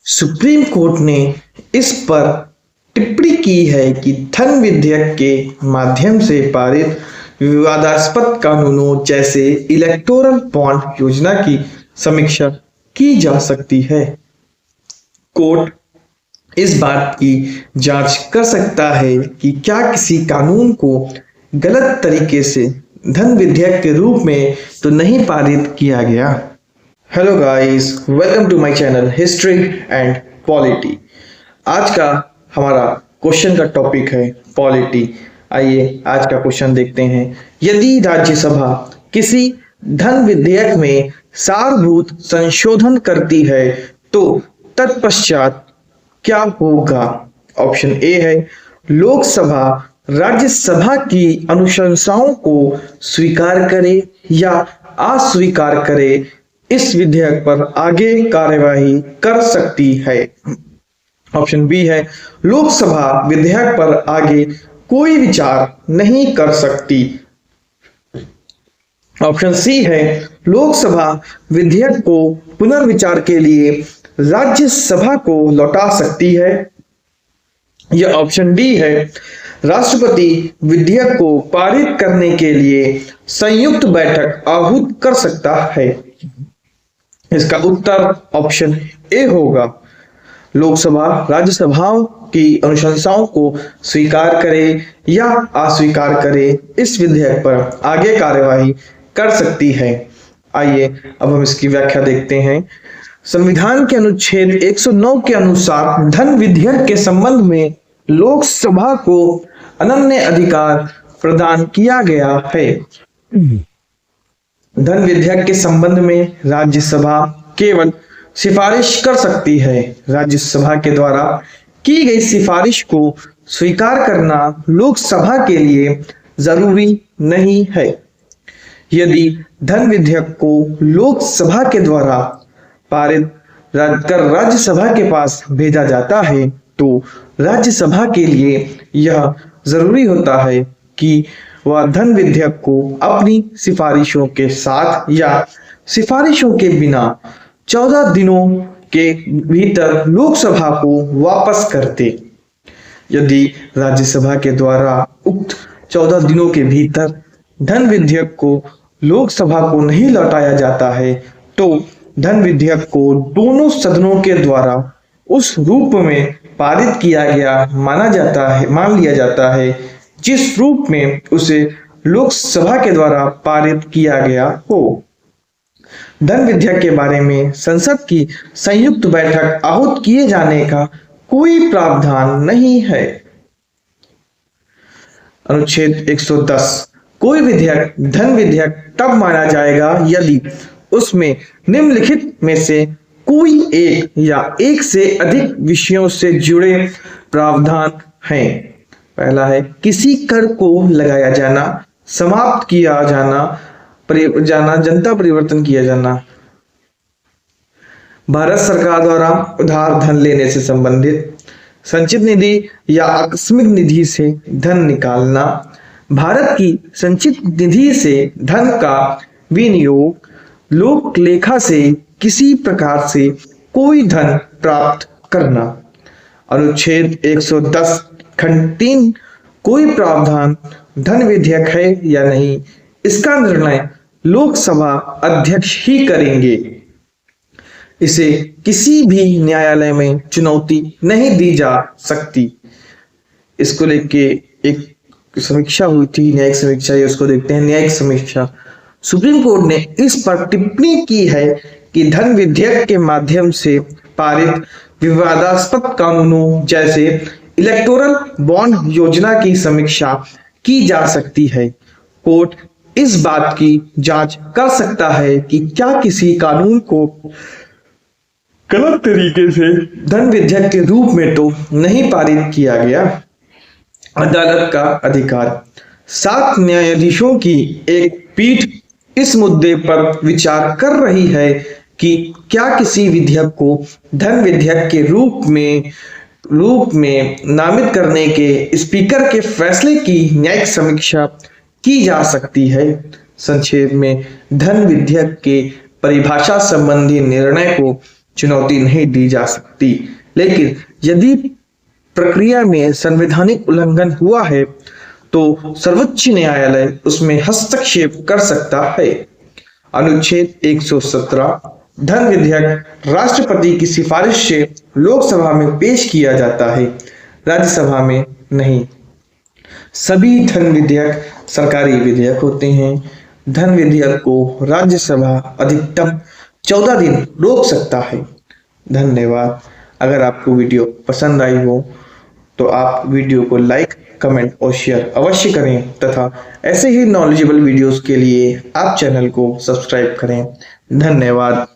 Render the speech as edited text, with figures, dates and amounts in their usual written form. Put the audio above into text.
Supreme court ने इस पर टिप्पणी की है कि धन विधेयक के माध्यम से पारित विवादास्पद कानूनों जैसे इलेक्टोरल बॉन्ड योजना की समीक्षा की जा सकती है। कोर्ट इस बात की जांच कर सकता है कि क्या किसी कानून को गलत तरीके से धन विधेयक के रूप में तो नहीं पारित किया गया। Hello guys, welcome to my channel history and polity. आज का हमारा क्वेश्चन का टॉपिक है पॉलिटी। आइए आज का क्वेश्चन देखते हैं। यदि राज्यसभा किसी धन विधेयक में सारभूत संशोधन करती है तो तत्पश्चात क्या होगा? ऑप्शन ए है लोकसभा राज्यसभा की अनुशंसाओं को स्वीकार करे या अस्वीकार करे, इस विधेयक पर आगे कार्यवाही कर सकती है। ऑप्शन बी है लोकसभा विधेयक पर आगे कोई विचार नहीं कर सकती। ऑप्शन सी है लोकसभा विधेयक को पुनर्विचार के लिए राज्यसभा को लौटा सकती है। यह ऑप्शन डी है राष्ट्रपति विधेयक को पारित करने के लिए संयुक्त बैठक आहूत कर सकता है। इसका उत्तर ऑप्शन ए होगा। लोकसभा राज्यसभाओं की अनुशंसाओं को स्वीकार करे या अस्वीकार करे, इस विधेयक पर आगे कार्यवाही कर सकती है। आइए अब हम इसकी व्याख्या देखते हैं। संविधान के अनुच्छेद 109 के अनुसार धन विधेयक के संबंध में लोकसभा को अनन्य अधिकार प्रदान किया गया है। धन विधेयक के संबंध में राज्यसभा केवल सिफारिश कर सकती है। राज्यसभा के द्वारा की गई सिफारिश को स्वीकार करना लोकसभा के लिए जरूरी नहीं है। यदि धन विधेयक को लोकसभा के द्वारा पारित कर राज्यसभा के पास भेजा जाता है तो राज्यसभा के लिए यह जरूरी होता है कि वह धन विधेयक को अपनी सिफारिशों के साथ या सिफारिशों के बिना 14 दिनों के भीतर लोकसभा को वापस कर दे। यदि राज्यसभा के द्वारा उक्त 14 दिनों के भीतर धन विधेयक को लोकसभा को नहीं लौटाया जाता है तो धन विधेयक को दोनों सदनों के द्वारा उस रूप में पारित किया गया मान लिया जाता है जिस रूप में उसे लोकसभा के द्वारा पारित किया गया हो। धन विधेयक के बारे में संसद की संयुक्त बैठक आहूत किए जाने का कोई प्रावधान नहीं है। अनुच्छेद 110 कोई विधेयक धन विधेयक तब माना जाएगा यदि उसमें निम्नलिखित में से कोई एक या एक से अधिक विषयों से जुड़े प्रावधान हैं। पहला है किसी कर को लगाया जाना, समाप्त किया जाना, जनता परिवर्तन किया जाना, भारत सरकार द्वारा उधार धन लेने से संबंधित, संचित निधि या आकस्मिक निधि से धन निकालना, भारत की संचित निधि से धन का विनियोग, लोक लेखा से किसी प्रकार से कोई धन प्राप्त करना। अनुच्छेद 110 खंड 3 कोई प्रावधान धन विधेयक है या नहीं, इसका निर्णय लोकसभा अध्यक्ष ही करेंगे। इसे किसी भी न्यायालय में चुनौती नहीं दी जा सकती। इसको लेके एक समीक्षा हुई थी, न्यायिक समीक्षा, उसको देखते हैं। न्यायिक समीक्षा सुप्रीम कोर्ट ने इस पर टिप्पणी की है कि धन विधेयक के माध्यम से पारित विवादास्पद कानूनों जैसे इलेक्टोरल बॉन्ड योजना की समीक्षा की जा सकती है। कोर्ट इस बात की जांच कर सकता है कि क्या किसी कानून को गलत तरीके से धन विधेयक के रूप में तो नहीं पारित किया गया। अदालत का अधिकार 7 न्यायाधीशों की एक पीठ इस मुद्दे पर विचार कर रही है कि क्या किसी विधेयक को धन विधेयक के रूप में नामित करने के स्पीकर के फैसले की न्यायिक समीक्षा की जा सकती है। संक्षेप में धन विधेयक के परिभाषा संबंधी निर्णय को चुनौती नहीं दी जा सकती, लेकिन यदि प्रक्रिया में संवैधानिक उल्लंघन हुआ है तो सर्वोच्च न्यायालय उसमें हस्तक्षेप कर सकता है। अनुच्छेद 117 धन विधेयक राष्ट्रपति की सिफारिश से लोकसभा में पेश किया जाता है, राज्यसभा में नहीं। सभी धन विधेयक सरकारी विधेयक होते हैं। धन विधेयक को राज्यसभा अधिकतम 14 दिन रोक सकता है। धन्यवाद। अगर आपको वीडियो पसंद आई हो तो आप वीडियो को लाइक, कमेंट और शेयर अवश्य करें तथा ऐसे ही नॉलेजेबल वीडियोस के लिए आप चैनल को सब्सक्राइब करें। धन्यवाद।